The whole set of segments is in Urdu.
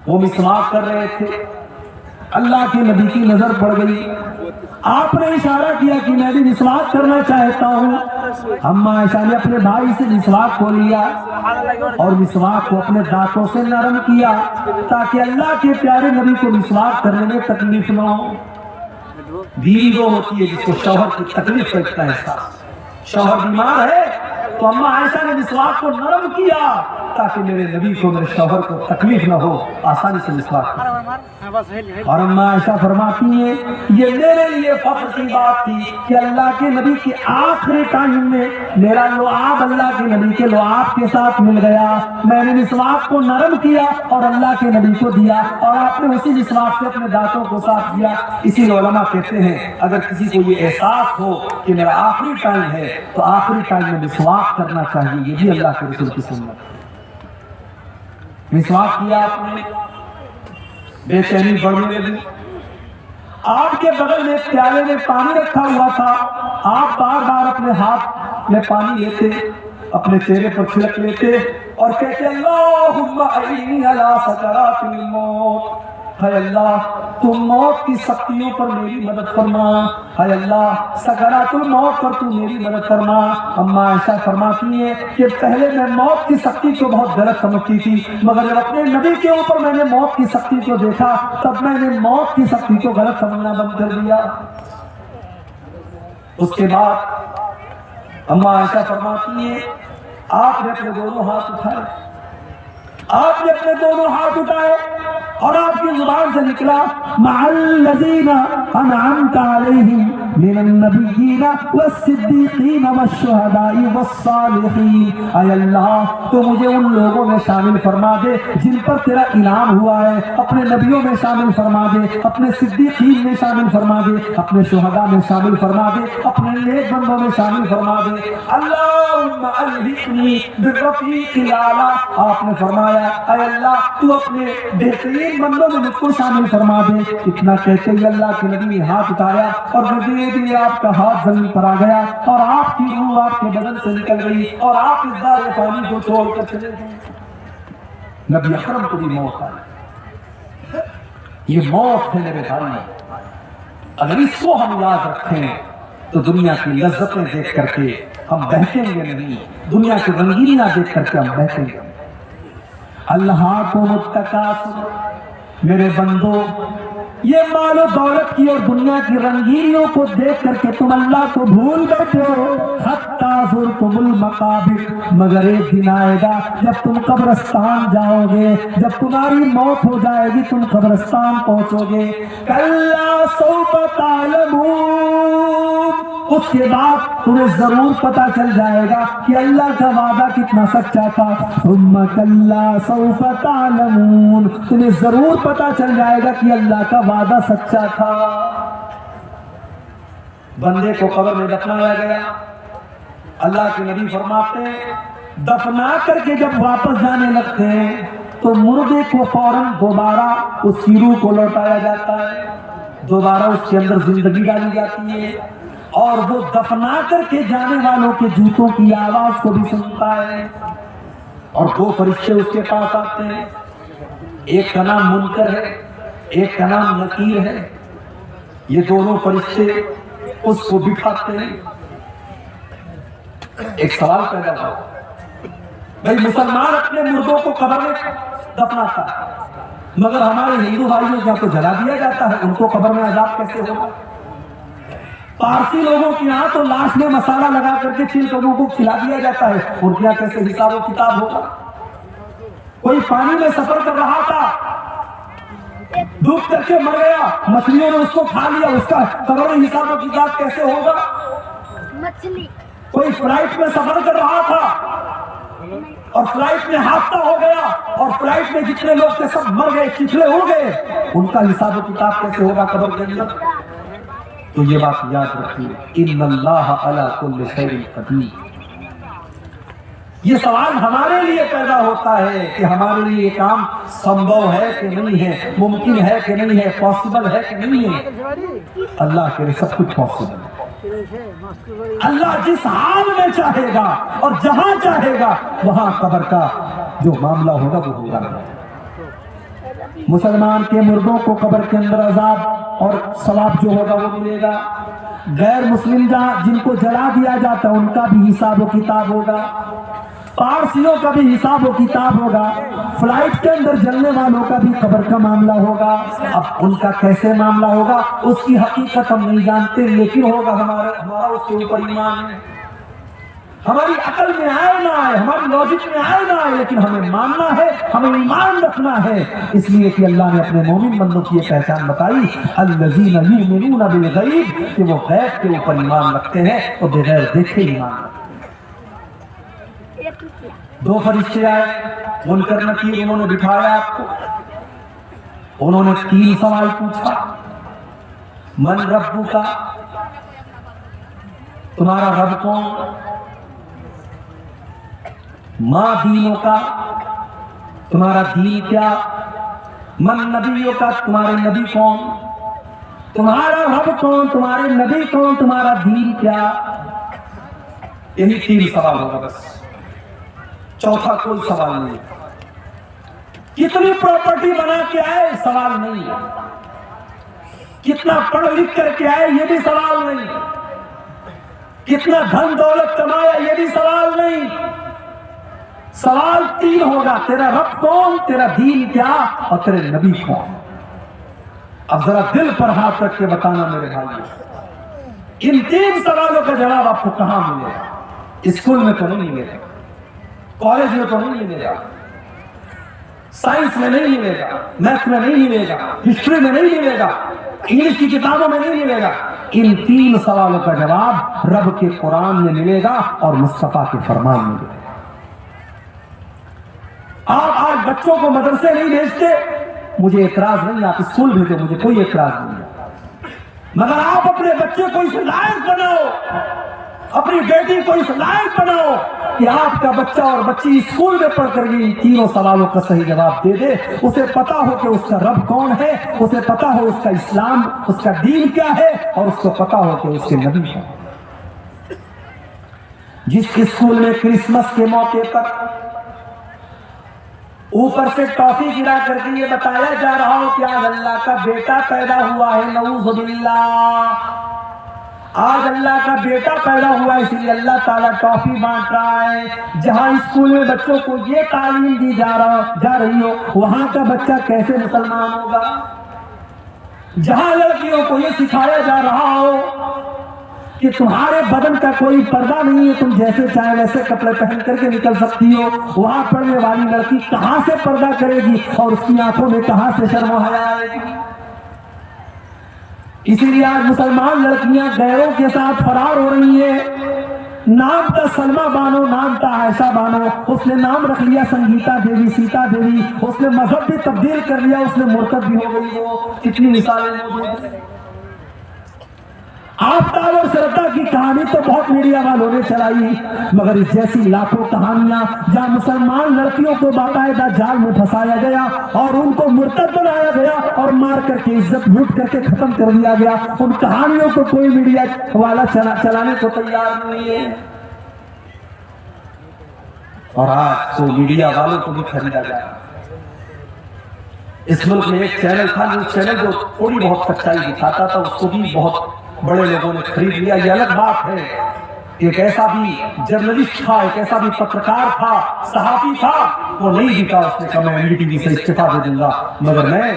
وہ مسواک کر رہے تھے، اللہ کے نبی کی نظر پڑ گئی، آپ نے اشارہ کیا کہ میں بھی مسواک کرنا چاہتا ہوں۔ اما عائشہ نے اپنے بھائی سے مسواک کو لیا اور مسواک کو اپنے دانتوں سے نرم کیا تاکہ اللہ کے پیارے نبی کو مسواک کرنے میں تکلیف نہ ہو۔ بیوی وہ ہوتی ہے جس کو شوہر کی تکلیف کا احساس، شوہر بیمار ہے تو اما عائشہ نے مسواک کو نرم کیا تاکہ میرے نبی کو، میرے شوہر کو تکلیف نہ ہو، آسانی سے مسواک کرے۔ اور اما عائشہ فرماتی ہیں یہ میرے لیے فخر کی بات تھی کہ اللہ کے نبی کے آخری ٹائم میں میرا لعاب اللہ کے نبی کے لعاب کے ساتھ مل گیا، میں نے مسواک کو نرم کیا اور اللہ کے نبی کو دیا اور آپ نے اسی مسواک سے اپنے دانتوں کو صاف کیا۔ اسی لیے علماء کہتے ہیں اگر کسی کو یہ احساس ہو کہ میرا آخری ٹائم ہے تو آخری ٹائم میں مسواک کرنا چاہیے، یہ بھی اللہ کے رسول کی سنت ہے۔ مسواک کیا آپ نے، بے چینی بڑھنے لگی۔ آپ کے بغل میں ایک پیالے میں پانی رکھا ہوا تھا، آپ بار بار اپنے ہاتھ میں پانی لیتے، اپنے چہرے پر چھڑک لیتے اور کہتے اللہم اعنی علی سکرات الموت، اے اللہ تم موت کی سختیوں پر میری مدد فرما، اے اللہ سکرات الموت پر تم میری مدد فرما۔ اما عائشہ فرماتی ہیں کہ پہلے میں موت کی سختی کو بہت غلط سمجھتی تھی، مگر جب اپنے نبی کے اوپر میں نے موت کی سختی کو دیکھا تب میں نے موت کی سختی کو غلط سمجھنا بند کر دیا۔ اس کے بعد اما عائشہ فرماتی ہیں آپ نے اپنے دونوں ہاتھ اٹھائے، آپ نے اپنے دونوں ہاتھ اٹھائے اور آپ کی زبان سے نکلا مع الذین انعمت علیہم من النبیین والصدیقین والشہداء والصالحین، اے اللہ تو مجھے ان لوگوں میں شامل فرما دے جن پر تیرا انعام ہوا ہے، اپنے نبیوں میں شامل فرما دے، اپنے صدیقین میں شامل فرما دے، اپنے شہداء میں شامل فرما دے، اپنے نیک بندوں میں شامل فرما دے۔ اللہم الحقنی بالرفیق الاعلی، آپ نے فرمایا اے اللہ تو اپنے بہترین بندوں میں مجھ کو شامل فرما دے۔ اتنا کہتے ہوئے اللہ کے نبی نے ہاتھ اٹھایا اور دھیرے دھیرے آپ کا ہاتھ زمین پر آ گیا اور آپ کی روح آپ کے بدن سے نکل گئی اور آپ اس دار پانی کو چھوڑ کر چلے گئے۔ نبی اکرم کو بھی موت آئی، یہ موت ہے میرے بھائی، اگر اس کو ہم یاد رکھیں تو دنیا کی لذتیں دیکھ کر کے ہم بہکیں گے نہیں، دنیا کی رنگینیاں دیکھ کر کے ہم بہکیں گے۔ اللہ کو التکاثر، میرے بندو یہ مال و دولت کی اور دنیا کی رنگینیوں کو دیکھ کر کے تم اللہ کو بھول بیٹھے ہو، حتی زرتم المقابر، مگر ایک دن آئے گا جب تم قبرستان جاؤ گے، جب تمہاری موت ہو جائے گی تم قبرستان پہنچو گے۔ کلا سوف تعلمون، اس کے بعد تمہیں ضرور پتا چل جائے گا کہ اللہ کا وعدہ کتنا سچا تھا۔ ثم کلا سوف تعلمون، تمہیں ضرور پتا چل جائے گا کہ اللہ کا وعدہ سچا تھا۔ بندے کو قبر میں دفنایا گیا، اللہ کے نبی فرماتے ہیں دفنا کر کے جب واپس جانے لگتے ہیں تو مردے کو فوراً دوبارہ اس کی روح کو لوٹایا جاتا ہے، دوبارہ اس کے اندر زندگی ڈالی جاتی ہے اور وہ دفنا کر کے جانے والوں کے جوتوں کی آواز کو بھی سنتا ہے اور دو فرشتے اس کے پاس آتے ہیں، ایک کا نام منکر ہے ایک کا نام نکیر ہے۔ یہ دونوں فرشتے اس کو بٹھاتے ہیں۔ ایک سوال پیدا ہوا، بھائی مسلمان اپنے مردوں کو قبر میں دفناتا ہے مگر ہمارے ہندو بھائیوں کو تو جلا دیا جاتا ہے، ان کو قبر میں عذاب کیسے ہوگا؟ پارسی لوگوں کے یہاں تو لاش میں مسالہ لگا کر کے چیل لوگوں کو کھلا دیا جاتا ہے، ان کے یہاں کیسے حساب و کتاب ہوگا؟ کوئی پانی میں سفر کر رہا تھا ڈوب کر کے مر گیا، مچھلیوں نے اس کو کھا لیا، اس کا قبر میں حساب و کتاب کیسے ہوگا؟ کوئی فلائٹ میں سفر کر رہا تھا اور فلائٹ میں حادثہ ہو گیا اور فلائٹ میں جتنے لوگ تھے سب مر گئے، چچھڑے ہو گئے، ان کا حساب و کتاب کیسے ہوگا قبر کے اندر؟ تو یہ بات یاد رکھیے، ان اللہ علی کل شیء قدیر۔ یہ سوال ہمارے لیے پیدا ہوتا ہے کہ ہمارے لیے یہ کام سمبھو ہے کہ نہیں ہے، ممکن ہے کہ نہیں ہے، پاسبل ہے کہ نہیں ہے؟ اللہ کے لیے سب کچھ پاسبل ہے۔ اللہ جس حال میں چاہے گا اور جہاں چاہے گا وہاں قبر کا جو معاملہ ہوگا وہ ہوگا۔ مسلمان کے مردوں کو قبر کے اندر عذاب اور ثواب جو ہوگا وہ ملے گا. غیر مسلم جن کو جلا دیا جاتا ہے ان کا بھی حساب و کتاب ہوگا. پارسیوں کا بھی حساب و کتاب ہوگا. فلائٹ کے اندر جلنے والوں کا بھی قبر کا معاملہ ہوگا. اب ان کا کیسے معاملہ ہوگا اس کی حقیقت ہم نہیں جانتے، لیکن ہوگا. ہمارا اس کے اوپر ایمان ہے. ہماری عقل میں آئے نہ آئے، ہماری لاجک میں آئے نہ آئے، لیکن ہمیں ماننا ہے، ہمیں ایمان رکھنا ہے. اس لیے کہ اللہ نے اپنے مومن بندوں کی یہ پہچان بتائی، الذین یؤمنون بالغیب، کہ وہ غیب کے اوپر ایمان رکھتے ہیں اور بغیر دیکھے ایمان رکھتے ہیں. 2 فرشتے آئے، منکر نکیر، انہوں نے بٹھایا آپ کو. انہوں نے 3 سوال پوچھا. من ربک، تمہارا رب کون؟ ما دینک، تمہارا دین کیا؟ من نبیک، تمہارے نبی کون؟ تمہارا رب کون، تمہارے نبی کون، تمہارا دین کیا؟ یہی 3 سوال ہوگا بس، چوتھا کوئی سوال نہیں. کتنی پراپرٹی بنا کے آئے سوال نہیں، کتنا پڑھ لکھ کر کے آئے یہ بھی سوال نہیں، کتنا دھن دولت کمایا یہ بھی سوال نہیں. سوال 3 ہوگا، تیرا رب کون، تیرا دین کیا، اور تیرے نبی کون. اب ذرا دل پر ہاتھ رکھ کے بتانا میرے بھائی، ان 3 سوالوں کا جواب آپ کو کہاں ملے گا؟ اسکول میں تو نہیں ملے گا، کالج میں تو نہیں ملے گا، سائنس میں نہیں ملے گا، میتھ میں نہیں ملے گا، ہسٹری میں نہیں ملے گا، انگلش کی کتابوں میں نہیں ملے گا. ان 3 سوالوں کا جواب رب کے قرآن میں ملے گا اور مصطفیٰ کے فرمان میں ملے گا. آپ آج بچوں کو مدرسے نہیں بھیجتے، مجھے اعتراض نہیں، آپ اسکول بھیجو، مجھے کوئی اعتراض نہیں ہے، مگر آپ اپنے بچے کو اس لائق بناؤ، اپنی بیٹی کو اس لائق بناؤ کہ آپ کا بچہ اور بچی اسکول میں پڑھ کر ان 3 سوالوں کا صحیح جواب دے دے. اسے پتا ہو کہ اس کا رب کون ہے، اسے پتا ہو اس کا اسلام، اس کا دین کیا ہے، اور اس کو پتا ہو کہ اس کے نبی کون. جس اسکول میں کرسمس کے موقع پر اوپر سے ٹافی گرا کر کے یہ بتایا جا رہا ہو کہ آج اللہ کا بیٹا پیدا ہوا ہے، نعوذ باللہ، آج اللہ کا بیٹا پیدا ہوا ہے، اس لیے اللہ تعالیٰ ٹافی بانٹ رہا ہے. جہاں اسکول میں بچوں کو یہ تعلیم دی جا رہی ہو، وہاں کا بچہ کیسے مسلمان ہوگا؟ جہاں لڑکیوں کو یہ سکھایا جا رہا ہو کہ تمہارے بدن کا کوئی پردہ نہیں ہے، تم جیسے چاہے ویسے کپڑے پہن کر کے نکل سکتی ہو، وہاں پڑھنے والی لڑکی کہاں سے پردہ کرے گی اور اس کی آنکھوں میں کہاں سے شرم و حیا آئے گی؟ اسی لیے آج مسلمان لڑکیاں غیروں کے ساتھ فرار ہو رہی ہیں. نام تھا سلمہ بانو، نام تھا عائشہ بانو، اس نے نام رکھ لیا سنگیتا دیوی، سیتا دیوی، اس نے مذہب بھی تبدیل کر لیا، اس نے مرتد بھی ہو گئی. وہ کتنی مثالیں موجود ہیں. آفتاب اور شرطا کی کہانی تو بہت میڈیا والوں نے چلائی، مگر اس جیسی لاکھوں کہانیاں جہاں مسلمان لڑکیوں کو باقاعدہ جال میں پھنسایا گیا اور ان کو مرتد بنایا گیا اور مار کر کے عزت لوٹ کر کے ختم کر دیا گیا، ان کہانیوں کو کوئی میڈیا والا چلانے کو تیار نہیں ہے. اور آج تو میڈیا والوں کو بھی خریدا جا رہا ہے. اس ملک میں ایک چینل تھا، جو چینل جو تھوڑی بہت سچائی دکھاتا تھا، اس کو بھی بہت بڑے لوگوں نے خرید لیا. یہ الگ بات ہے، ایک ایسا بھی جرنلسٹ تھا، ایک ایسا بھی پترکار تھا، صحافی تھا، وہ نہیں دکھا، اس نے کہا میں NDTV سے استعفیٰ دے دوں گا، مگر میں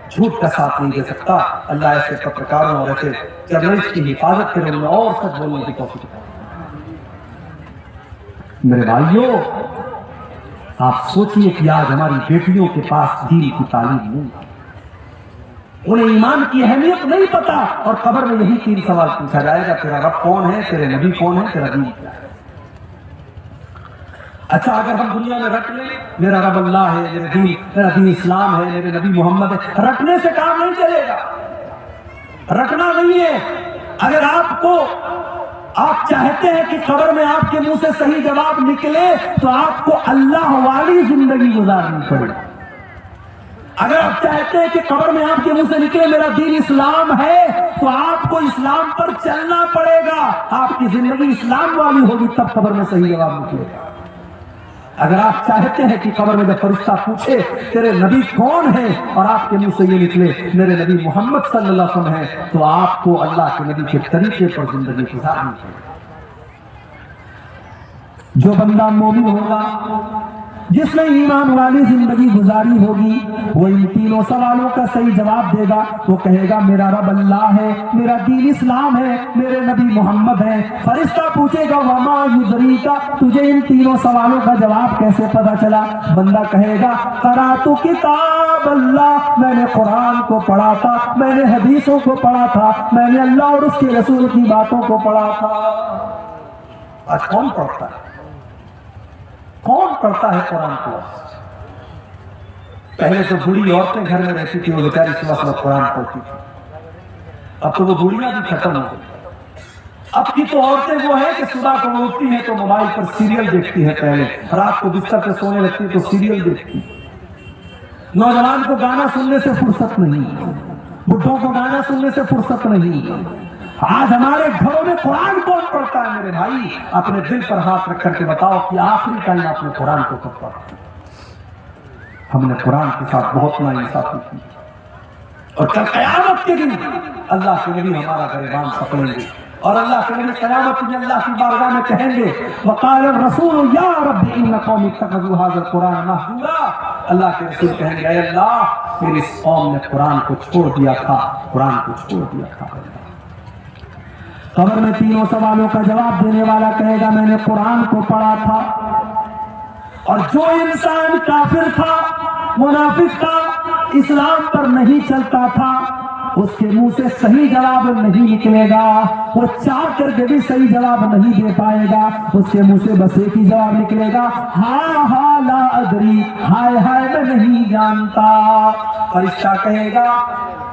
جھوٹ کا ساتھ نہیں دے سکتا. اللہ ایسے پترکاروں اور ایسے جرنلسٹ کی حفاظت کرے انہیں اور سچ بولنے کی توفیق دے. میرے بھائیوں، آپ سوچئے کہ آج ہماری بیٹیوں کے پاس دین کی تعلیم نہیں، انہیں ایمان کی اہمیت نہیں پتا، اور قبر میں یہی 3 سوال پوچھا جائے گا، تیرا رب کون ہے، تیرے نبی کون ہے، تیرا دین کیا ہے. اچھا اگر ہم دنیا میں رٹ لیں میرا رب اللہ ہے، میرا دین اسلام ہے، میرے نبی محمد ہے، رٹنے سے کام نہیں چلے گا. رٹنا نہیں ہے. اگر آپ چاہتے ہیں کہ قبر میں آپ کے منہ سے صحیح جواب نکلے تو آپ کو اللہ والی زندگی گزارنی پڑے گی. اگر آپ چاہتے ہیں کہ قبر میں آپ کے منہ سے نکلے میرا دین اسلام ہے تو آپ کو اسلام پر چلنا پڑے گا. آپ کی زندگی اسلام والی ہوگی تب قبر میں صحیح جواب نکلے گا. اگر آپ چاہتے ہیں کہ قبر میں جب فرشتہ پوچھے تیرے نبی کون ہیں اور آپ کے منہ سے یہ نکلے میرے نبی محمد صلی اللہ علیہ وسلم ہیں، تو آپ کو اللہ کے نبی کے طریقے پر زندگی گزارنی چاہیے۔ جو بندہ مومن ہوگا، جس نے ایمان والی زندگی گزاری ہوگی، وہ ان تینوں سوالوں کا صحیح جواب دے گا۔ وہ کہے گا میرا رب اللہ ہے، میرا دین اسلام ہے، میرے نبی محمد ہیں۔ فرشتہ پوچھے گا وما یدریکا، تجھے ان تینوں سوالوں کا جواب کیسے پتا چلا؟ بندہ کہے گا قرأت کتاب اللہ، میں نے قرآن کو پڑھا تھا، میں نے حدیثوں کو پڑھا تھا، میں نے اللہ اور اس کے رسول کی باتوں کو پڑھا تھا۔ آج کون پڑھتا ہے؟ کون پڑھتا ہے قرآن کو؟ پہلے تو بوڑھی عورتیں گھر میں رہتی تھی، وہ بیچاری صبح صبح قرآن پڑھتی تھی۔ اب تو وہ بوڑھیاں بھی ختم ہو گئی۔ اب کی تو عورتیں وہ ہیں کہ صبح کو اٹھتی ہیں تو موبائل پر سیریل دیکھتی ہیں، پہلے رات کو بستر پہ سونے لگتی تو سیریل دیکھتی۔ نوجوان کو گانا سننے سے فرصت نہیں، بڈھوں کو گانا سننے سے فرصت نہیں۔ آج ہمارے گھروں میں قرآن کون پڑھتا ہے میرے بھائی؟ اپنے دل پر ہاتھ رکھ کر کے بتاؤ کہ آخری ٹائم آپ نے قرآن کو کب پڑھا؟ ہم نے قرآن کے ساتھ بہت ناانصافی کی، اور کل قیامت کے دن اللہ کے نبی ہمارا گریبان پکڑیں گے، اور اللہ کے نبی قیامت کے دن اللہ کی بارگاہ میں کہیں گے وقال الرسول یا رب ان قوم اتخذوا هذا القرآن مهجورا، اللہ کے رسول کہیں گے اے اللہ میری اس قوم نے قرآن کو چھوڑ دیا تھا، قرآن کو چھوڑ دیا تھا۔ قبر میں تینوں سوالوں کا جواب دینے والا کہے گا میں نے قرآن کو پڑھا تھا، اور جو انسان کافر تھا، منافق تھا، اسلام پر نہیں چلتا تھا، اس کے منہ سے صحیح جواب نہیں نکلے گا، وہ چاہ کر کے بھی صحیح جواب نہیں دے پائے گا، اس کے منہ سے بس ایک ہی جواب نکلے گا ہاں ہاں لا ادری، ہائے ہائے میں نہیں جانتا۔ فرشتہ کہے گا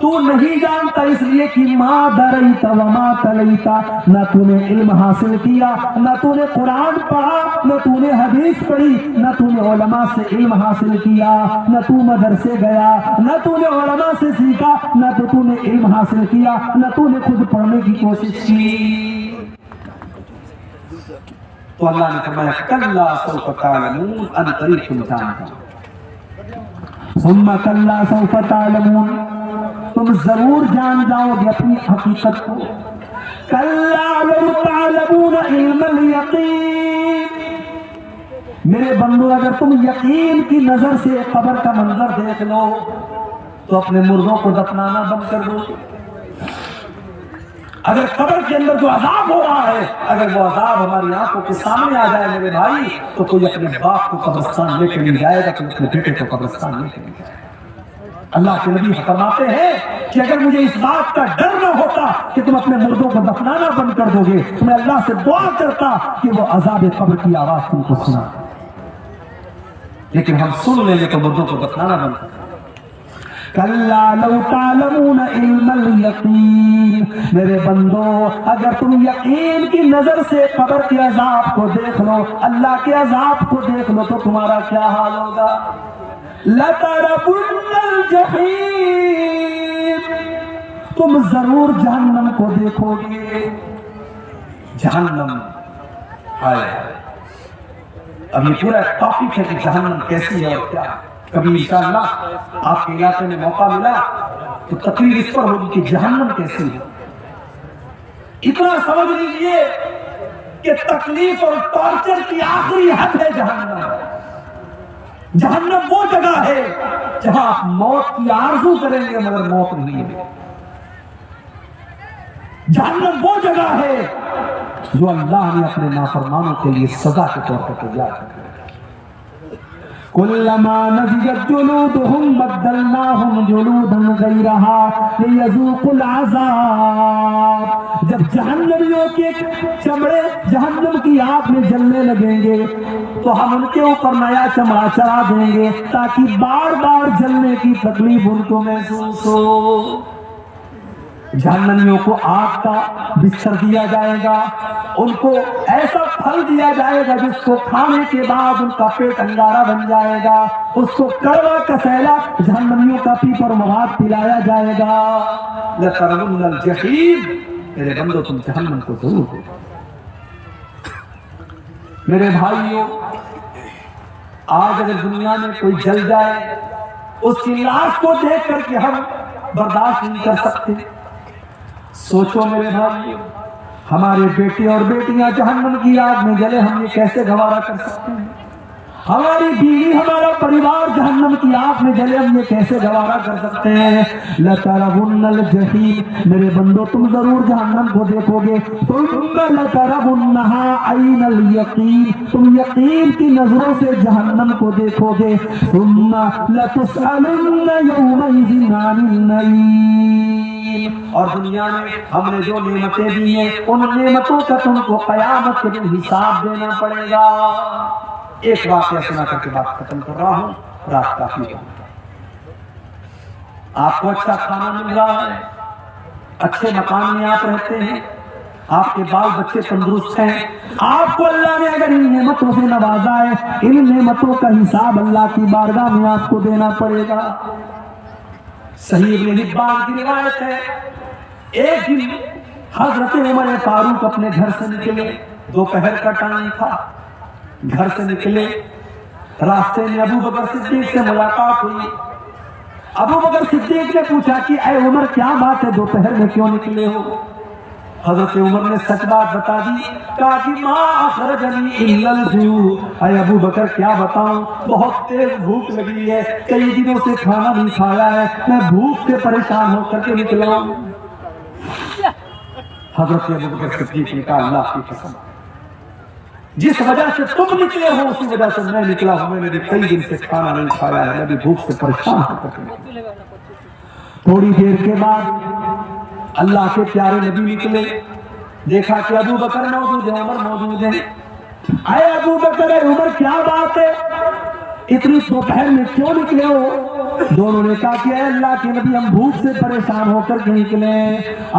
تو نہیں جانتا اس لیے کہ ما دریت وما تلیتا، نہ تو نے علم حاصل کیا، نہ تو نے قرآن پڑھا، نہ تو نے حدیث پڑھی، نہ تو نے علماء سے علم حاصل کیا، نہ تو مدرسے گیا، نہ تو نے علماء سے سیکھا، نہ تو نے علم حاصل کیا، نہ تو نے خود پڑھنے کی کوشش کی۔ تو اللہ نے فرمایا کلا سوف تعلمون، ان قریب تم جانتا، ثم کلا سوف تعلمون، تم ضرور جان جاؤ گے اپنی حقیقت کو۔ کلا لو تعلمون علم الیقین، میرے بندو اگر تم یقین کی نظر سے قبر کا منظر دیکھ لو تو اپنے مردوں کو دفنانا بند کر دو۔ اگر قبر کے اندر جو عذاب ہو رہا ہے، اگر وہ عذاب ہماری آنکھوں کے سامنے آ جائے میرے بھائی، تو کوئی اپنے باپ کو قبرستان لے کے نہیں جائے گا، کوئی اپنے بیٹے کو قبرستان لے کے نہیں جائے گا۔ اللہ کے نبی فرماتے ہیں کہ اگر مجھے اس بات کا ڈر نہ ہوتا کہ تم اپنے مردوں کو دفنانا بند کر دو گے تو میں اللہ سے دعا کرتا کہ وہ عذاب قبر کی آواز تم کو سنا، لیکن ہم سن لیں گے تو مردوں کو دفنانا بند کر دو۔ کلا لو تعلمون علم الیقین، میرے بندو اگر تم یقین کی نظر سے قبر کے عذاب کو دیکھ لو، اللہ کے عذاب کو دیکھ لو تو تمہارا کیا حال ہوگا؟ لَتَرَوُنَّ الْجَحِيمَ، تم ضرور جہنم کو دیکھو گے۔ جہنم آئے، اب یہ پورا ٹاپک ہے کہ جہنم کیسی ہے اور کیا۔ کبھی انشاءاللہ آپ کے علاقے میں موقع ملا تو تقریر اس پر ہوگی کہ جہنم کیسی ہے۔ اتنا سمجھ لیجئے کہ تکلیف اور ٹارچر کی آخری حد ہے جہنم۔ جہنم وہ جگہ ہے جہاں آپ موت کی آرزو کریں گے مگر موت نہیں ہے۔ جہنم وہ جگہ ہے جو اللہ نے اپنے نافرمانوں کے لیے سزا کے طور پر تیار کر دیا۔ کلما نضجت جلودهم بدلناهم جلودا غیرها لیذوقوا العذاب، جب جہنمیوں کے چمڑے جہنم کی آگ میں جلنے لگیں گے تو ہم ان کے اوپر نیا چمڑا چڑھا دیں گے تاکہ بار بار جلنے کی تکلیف ان کو محسوس ہو۔ جہنمیوں کو آگ کا بستر دیا جائے گا، ان کو ایسا پھل دیا جائے گا جس کو کھانے کے بعد ان کا پیٹ انگارہ بن جائے گا، اس کو کڑوا کسیلا جہنمیوں کا پیپر مواد پلایا جائے گا۔ لَتَرَوُنَّ الْجَحِيمَ، میرے بندو تم جہنم کو ضرور دیکھو۔ میرے بھائیوں، آج اگر دنیا میں کوئی جل جائے اس کی لاش کو دیکھ کر کے ہم برداشت نہیں کر سکتے. سوچو میرے بھائی، ہمارے بیٹے اور بیٹیاں جہنم کی آگ میں جلے، ہم یہ کیسے گوارا کر سکتے ہیں؟ ہماری بیوی، ہمارا پریوار جہنم کی آگ میں جلے، ہم یہ کیسے گوارا کر سکتے ہیں؟ لَتَرَوُنَّ الْجَحِيمَ، میرے بندو تم ضرور جہنم کو دیکھو گے. ثُمَّ لَتَرَوُنَّهَا عَيْنَ الْيَقِينِ، تم یقین کی نظروں سے جہنم کو دیکھو گے. ثُمَّ لَتُسْأَلُنَّ يَوْمَئِذٍ عَنِ النَّعِيمِ، اور دنیا میں ہم نے جو نعمتیں دی ہیں ان نعمتوں کا تم کو قیامت کے دن حساب دینا پڑے گا. ایک واقعہ سنا کر کے بات ختم کر رہا ہوں، رات کافی ہے. آپ کو اچھا کھانا مل رہا ہے، اچھے مکان میں آپ رہتے ہیں، آپ کے بال بچے تندرست ہیں، آپ کو اللہ نے اگر ان نعمتوں سے نوازا ہے، ان نعمتوں کا حساب اللہ کی بارگاہ میں آپ کو دینا پڑے گا. صحیح ابن حبان کی روایت ہے، ایک دن حضرت عمر فاروق اپنے گھر سے نکلے، دوپہر کا ٹائم تھا. گھر سے نکلے، راستے میں ابو بکر صدیق سے ملاقات ہوئی. ابو بکر صدیق نے پوچھا کہ اے عمر کیا بات ہے، دوپہر میں کیوں نکلے ہو؟ حضرت عمر نے سچ بات بتا دی، کہا کہ ما اخرجنی الا الجوع. اے ابو بکر کیا بتاؤں، بہت تیز بھوک لگی ہے، کئی دنوں سے کھانا نہیں کھایا ہے، میں بھوک سے پریشان ہو کر کے نکلا ہوں. حضرت ابو بکر صدیق نے کہا اللہ کی قسم، جس وجہ سے تم نکلے ہو اسی وجہ سے میں نکلا ہوں، میں نے کئی دن سے کھانا نہیں کھایا ہے، میں بھی بھوک سے پریشان ہو کر کے. تھوڑی دیر کے بعد اللہ کے پیارے نبی نکلے، دیکھا کہ ابو بکر موجود ہے، عمر موجود ہے. اے ابو بکر، اے عمر کیا بات ہے، اتنی دوپہر میں کیوں نکلے ہو؟ دونوں نے کہا کہ اے اللہ کے نبی ہم بھوک سے پریشان ہو کر کے نکلے.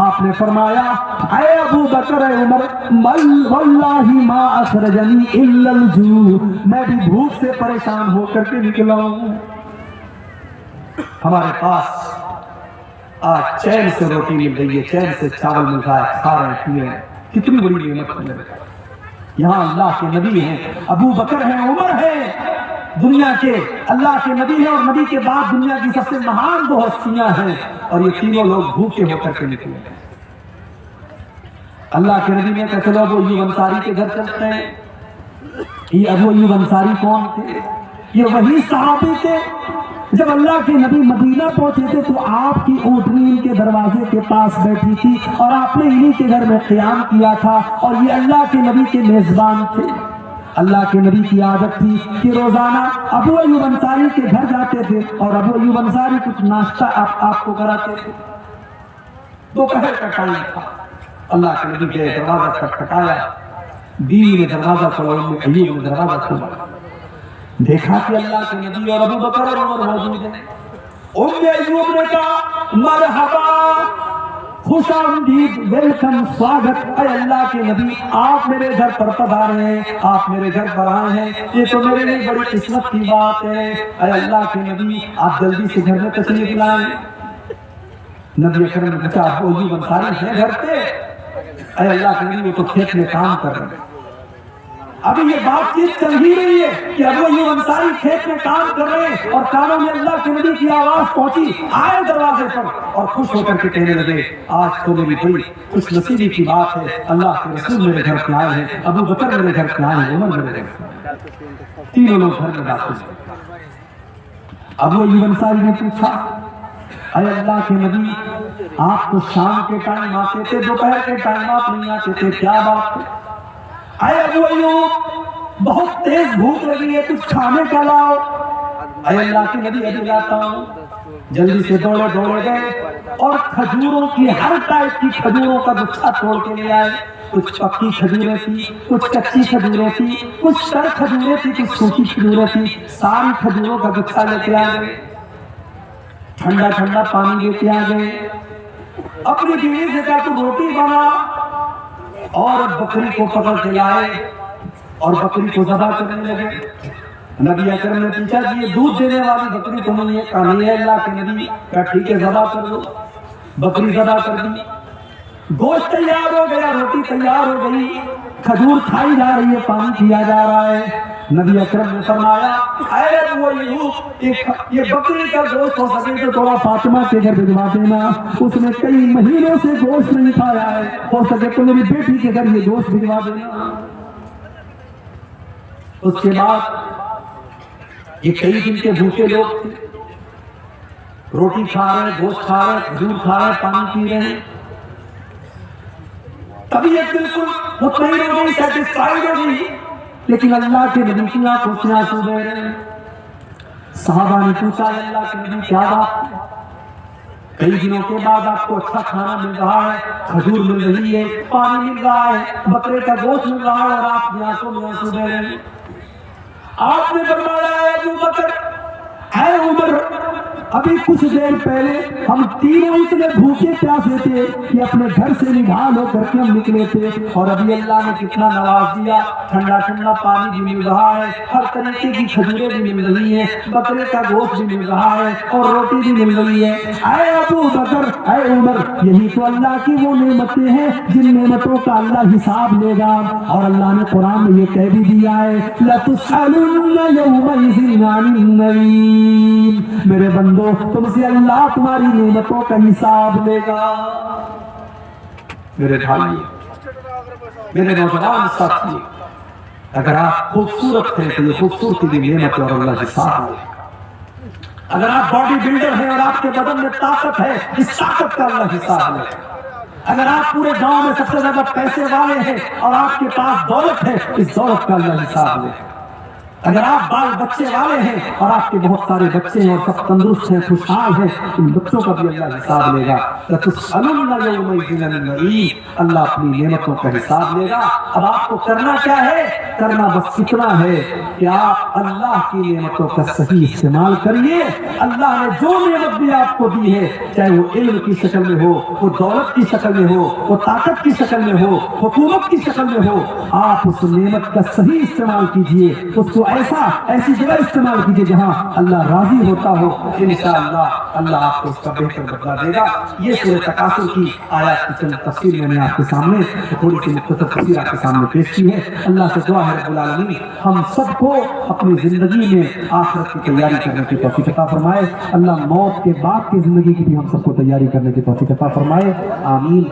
آپ نے فرمایا اے ابو بکر، اے عمر، واللہ ما اخرجنی الا الجوع، میں بھی بھوک سے پریشان ہو کر کے نکلا ہوں. ہمارے پاس آج چین سے روٹی مل رہی ہے، چین سے چاول مل رہا ہے، کھا رہے پی رہے ہیں، کتنی بڑی نعمت ہے. یہاں اللہ کے نبی ہیں، ابو بکر ہیں، عمر ہیں، دنیا کے اللہ کے نبی ہیں، اور نبی کے بعد دنیا کی سب سے مہان دو ہستیاں ہیں، اور یہ تینوں لوگ بھوکے ہو کر کے نکلے. اللہ کے نبی نے کہا چلو ابو ایوب انصاری کے گھر چلتے ہیں. یہ ابو ایوب انصاری کون تھے؟ یہ وہی صحابی تھے جب اللہ کے نبی مدینہ پہنچے تھے تو آپ کی اونٹنی ان کے دروازے کے پاس بیٹھی تھی، اور آپ نے انہی کے گھر میں قیام کیا تھا، اور یہ اللہ کے نبی کے میزبان تھے. اللہ کے نبی کی عادت تھی کہ روزانہ ابو ایوب انصاری کے گھر جاتے تھے، اور ابو ایوب انصاری کچھ ناشتہ آپ کو کراتے تھے. دوپہر کا ٹائم تھا، اللہ کے نبی کے دروازہ کھٹکھٹایا، بیوی نے دروازہ کھولا، ایوب نے دروازہ کھولا، دیکھا کہ اللہ کے نبی اور ابو بکر اور عمر موجود ہیں. ایوب نے کہا مرحبا، خوش آمدید، ویلکم، سواگت، اے اللہ کے نبی آپ میرے گھر پر پدھارے ہیں، آپ میرے گھر پر آئے ہیں، یہ تو میرے لیے بڑی قسمت کی بات ہے. اے اللہ کے نبی آپ جلدی سے گھر میں تشریف لائیں. نبی اکرم نے پوچھا ابو ایوب انصاری ہیں گھر پہ؟ اے اللہ کے نبی وہ تو کھیت میں کام کر رہے ہیں. ابھی یہ بات چیت چل ہی رہی ہے کہ ابو ایوب انصاری کھیت میں کام کر رہے ہیں، اور کانوں میں اللہ کے نبی کی آواز پہنچی، آئے دروازے پر اور خوش ہو کر کے کہنے لگے آج تو میری بڑی خوش نصیبی کی بات ہے، اللہ کے رسول میرے گھر پہ آئے ہیں، ابو بکر میرے گھر پہ آئے ہیں، عمر میرے گھر پہ آئے ہیں. تینوں لوگ گھر میں داخل ہوئے. ابو ایوب انصاری نے پوچھا اے اللہ کے نبی آپ تو شام کے ٹائم آتے تھے، دوپہر کے ٹائم آپ نہیں آتے تھے، کیا بات ہے؟ اے ابو ایوب بہت تیز بھوک لگی ہے، کچھ کھانے کا لاؤ. اے اللہ کے نبی ابھی لاتا ہوں. جلدی سے دوڑے گئے اور کھجوروں کی ہر ٹائپ کی کھجوروں کا گچھا توڑ کے لے آئے. کچھ پکی کھجوریں تھی، کچھ کچی کھجوریں تھی، کچھ تر کھجوریں تھی، کچھ سوکھی کھجوریں تھی، ساری کھجوروں کا گچھا لے کے آ گئے. ٹھنڈا ٹھنڈا پانی لے کے آ گئے. اپنی بیوی سے کہا تو روٹی بنا، اور بکری کو پکڑ کے لائے اور بکری کو ذبح کرنے لگے. نبی اکرم نے پوچھا کہ یہ دودھ دینے والی بکری تو نہیں ہے؟ کہا نہیں ہے اللہ کے نبی. کہا ٹھیک ہے ذبح کر دو. بکری ذبح کر دی، گوشت تیار ہو گیا، روٹی تیار ہو گئی، کھجور کھائی جا رہی ہے، پانی پیا جا رہا ہے. نبی اکرم نے فرمایا اے ابو ایوب یہ بکری کا گوشت ہو سکے تو تھوڑا فاطمہ کے گھر بھجوا دینا، اس نے کئی مہینوں سے گوشت نہیں کھایا ہے، ہو سکے تو میری بیٹی کے گھر یہ گوشت بھجوا دینا۔ اس کے بعد یہ کئی دن کے بھوکے لوگ تھے، روٹی کھا رہے، گوشت کھا رہے، کھجور کھا رہے، پانی پی رہے ہیں، طبیعت بالکل مطمئن ہو گئی، سیٹسفائیڈ ہو گئی، لیکن اللہ کے نبی کی آنکھوں سے آنسو بہہ رہے ہیں۔ صحابہ نے پوچھا اللہ کے نبی کیا بات ہے؟ کئی دنوں کے بعد آپ کو اچھا کھانا مل رہا ہے، کھجور مل رہی ہے، پانی مل رہا ہے، بکرے کا گوشت مل رہا ہے، اور آپ کی آنکھوں میں آنسو بہہ رہے ہیں۔ آپ نے فرمایا اے ابو بکر، اے عمر، ابھی کچھ دیر پہلے ہم تینوں اتنے بھوکے پیاسے تھے کہ اپنے گھر سے نڈھال ہو کر کے ہم نکلے تھے، اور ابھی اللہ نے کتنا نواز دیا، ٹھنڈا ٹھنڈا پانی بھی مل رہا ہے، ہر طریقے کی کھجوریں بھی مل رہی ہیں، بکرے کا گوشت بھی مل رہا ہے، اور روٹی بھی مل رہی ہے۔ اے ابو بکر، اے عمر، یہی تو اللہ کی وہ نعمتیں ہیں جن نعمتوں کا اللہ حساب لے گا، اور اللہ نے قرآن میں یہ کہہ بھی دیا ہے لَتُسْأَلُنَّ يَوْمَئِذٍ عَنِ النَّعِيمِ، میرے بندو تم سے اللہ تمہاری نعمتوں کا حساب لے گا۔ میرے بھائی، میرے نوجوان ساتھی، اگر آپ خوبصورت ہیں تو یہ خوبصورتی بھی نعمت اور اللہ حساب لے گا۔ اگر آپ باڈی بلڈر ہیں اور آپ کے بدن میں طاقت ہے، اس طاقت کا اللہ حساب لے گا۔ اگر آپ پورے گاؤں میں سب سے زیادہ پیسے والے ہیں اور آپ کے پاس دولت ہے، اس دولت کا اللہ حساب لے گا۔ اگر آپ بال بچے والے ہیں اور آپ کے بہت سارے بچے ہیں اور سب تندرست ہیں، خوشحال ہیں، ان بچوں کا بھی اللہ حساب لے گا۔ لَتُسْأَلُنَّ يَوْمَئِذٍ عَنِ النَّعِيمِ، اللہ اپنی نعمتوں کا حساب لے گا۔ اب آپ کو کرنا کیا ہے؟ کرنا بس اتنا ہے کہ آپ اللہ کی نعمتوں کا صحیح استعمال کریے۔ اللہ نے جو نعمت بھی آپ کو دی ہے، چاہے وہ علم کی شکل میں ہو، وہ دولت کی شکل میں ہو، وہ طاقت کی شکل میں ہو، حکومت کی شکل میں ہو، آپ اس نعمت کا صحیح استعمال کیجئے، اس کو ایسی جگہ استعمال کیجئے جہاں اللہ راضی ہوتا ہو۔ انشاءاللہ اللہ آپ کو اس کا بہتر بدلہ دے گا۔ یہ سورۃ تکاثر کی آیات کی چند تفسیر میں نے آپ کے سامنے تھوڑی سی مختصر تفسیر آپ کے سامنے پیش کی ہے۔ اللہ سے دعا ہے رب العالمین ہم سب کو اپنی زندگی میں آخرت کی تیاری کرنے کی توفیق عطا فرمائے۔ اللہ موت کے بعد کی زندگی کی بھی ہم سب کو تیاری کرنے کی توفیق عطا فرمائے، آمین۔